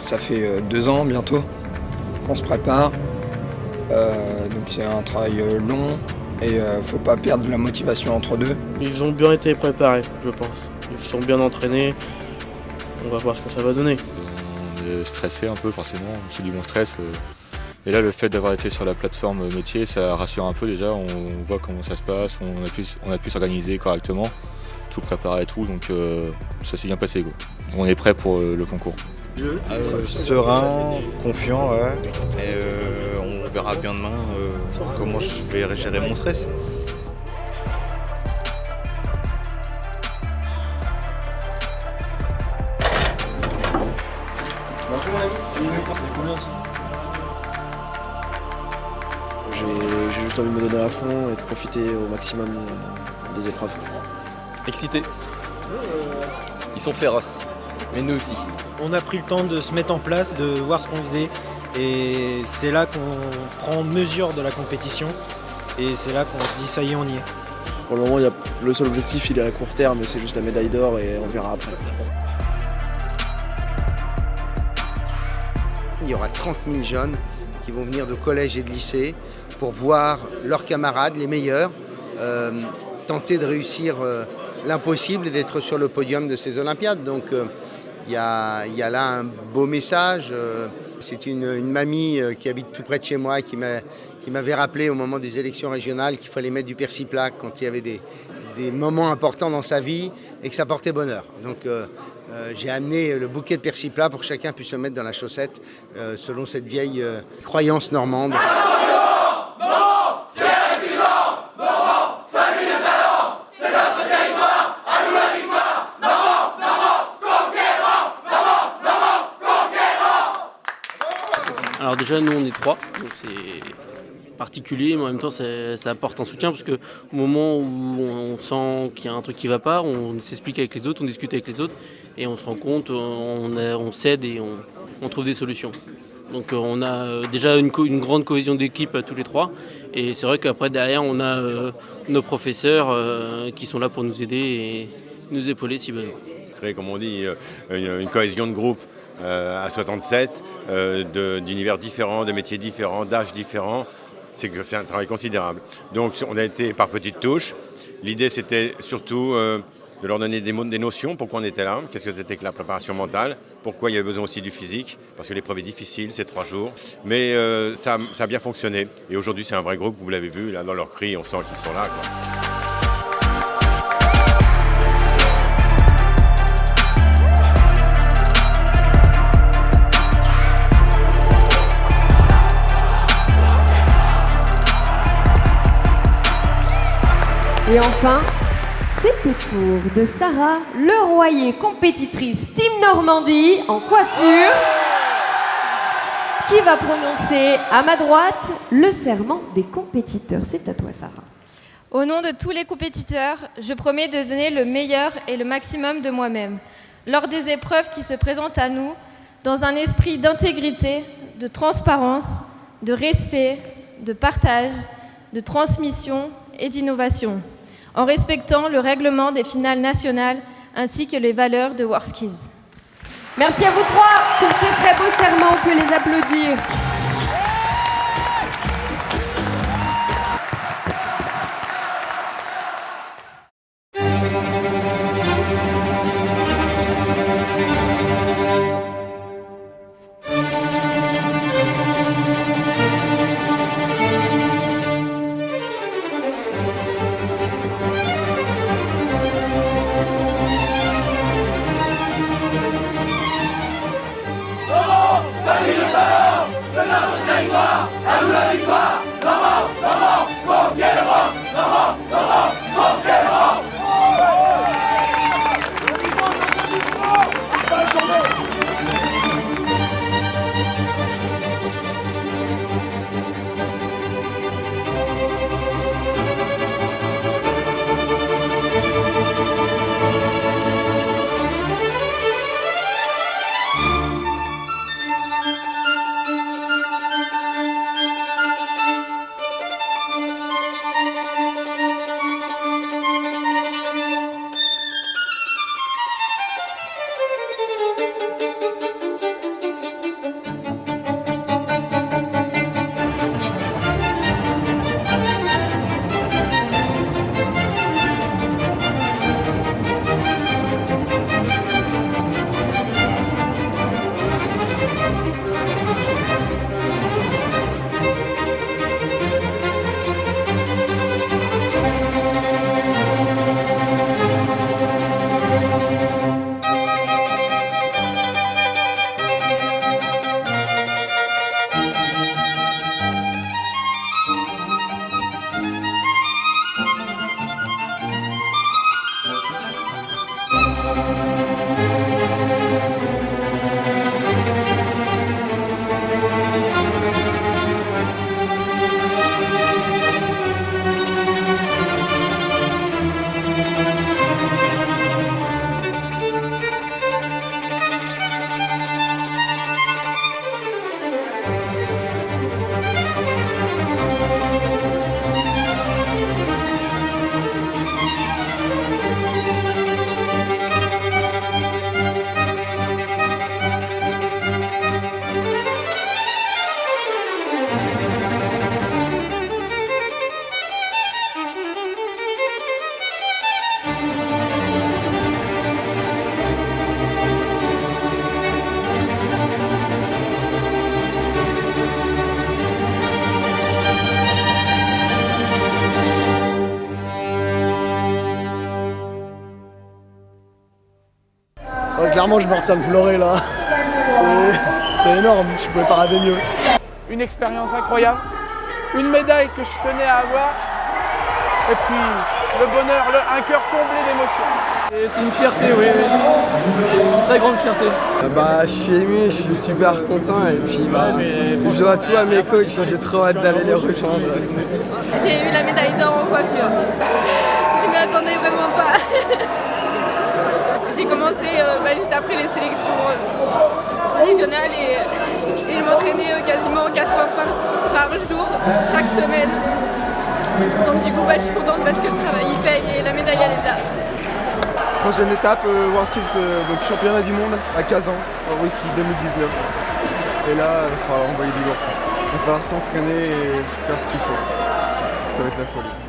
Ça fait 2 ans bientôt qu'on se prépare. Donc c'est un travail long et faut pas perdre la motivation entre deux. Ils ont bien été préparés, je pense. Ils sont bien entraînés. On va voir ce que ça va donner. On est stressé un peu forcément, c'est du bon stress. Et là le fait d'avoir été sur la plateforme métier, ça rassure un peu déjà, on voit comment ça se passe, on a pu s'organiser correctement, tout préparer et tout, donc ça s'est bien passé quoi. On est prêt pour le concours. Serein, confiant, ouais. Et on verra bien demain comment je vais gérer mon stress. J'ai juste envie de me donner à fond et de profiter au maximum des épreuves. Excités. Ils sont féroces, mais nous aussi. On a pris le temps de se mettre en place, de voir ce qu'on faisait et c'est là qu'on prend mesure de la compétition et c'est là qu'on se dit ça y est, on y est. Pour le moment, le seul objectif il est à court terme, c'est juste la médaille d'or et on verra après. Il y aura 30 000 jeunes qui vont venir de collèges et de lycées pour voir leurs camarades, les meilleurs, tenter de réussir l'impossible et d'être sur le podium de ces Olympiades. Donc il y a là un beau message. C'est une mamie qui habite tout près de chez moi qui m'avait rappelé au moment des élections régionales qu'il fallait mettre du persil plat quand il y avait des moments importants dans sa vie et que ça portait bonheur. Donc j'ai amené le bouquet de persil plat pour que chacun puisse le mettre dans la chaussette selon cette vieille croyance normande. Alors déjà nous on est 3, donc c'est particulier, mais en même temps ça apporte un soutien parce qu'au moment où on sent qu'il y a un truc qui ne va pas, on s'explique avec les autres, on discute avec les autres et on se rend compte, on s'aide et on trouve des solutions. Donc on a déjà une grande cohésion d'équipe tous les 3 et c'est vrai qu'après derrière on a nos professeurs qui sont là pour nous aider et nous épauler si besoin. Créer, comme on dit, une cohésion de groupe à 67, d'univers différents, de métiers différents, d'âges différents, c'est un travail considérable. Donc on a été par petites touches. L'idée c'était surtout de leur donner des notions, pourquoi on était là, qu'est-ce que c'était que la préparation mentale, pourquoi il y avait besoin aussi du physique, parce que l'épreuve est difficile, c'est 3 jours. Mais ça a bien fonctionné. Et aujourd'hui c'est un vrai groupe, vous l'avez vu, là dans leurs cris, on sent qu'ils sont là, quoi. Et enfin, c'est au tour de Sarah Leroyer, compétitrice Team Normandie en coiffure, qui va prononcer à ma droite le serment des compétiteurs. C'est à toi, Sarah. Au nom de tous les compétiteurs, je promets de donner le meilleur et le maximum de moi-même lors des épreuves qui se présentent à nous, dans un esprit d'intégrité, de transparence, de respect, de partage, de transmission et d'innovation, en respectant le règlement des finales nationales ainsi que les valeurs de WorldSkills. Merci à vous 3 pour ces très beaux serments, on peut les applaudir. Famille de talent, Ouais, clairement, je me retiens de pleurer là. C'est énorme, je pouvais pas rêver mieux. Une expérience incroyable, une médaille que je tenais à avoir, et puis le bonheur, un cœur comblé d'émotions. C'est une fierté, oui. C'est une très grande fierté. Je suis ému, je suis super content et puis je dois tout à mes coachs, j'ai trop hâte d'aller les rejoindre. J'ai eu la médaille d'or en coiffure. Je m'y attendais vraiment pas. J'ai commencé juste après les sélections régionales et je m'entraînais quasiment 4 heures par jour, chaque semaine. Donc du coup je suis contente parce que le travail il paye et la médaille elle est là. Prochaine étape, World Skills, donc championnat du monde à Kazan, en Russie 2019. Et là, il va falloir envoyer du lourd. Il va falloir s'entraîner et faire ce qu'il faut. Ça va être la folie.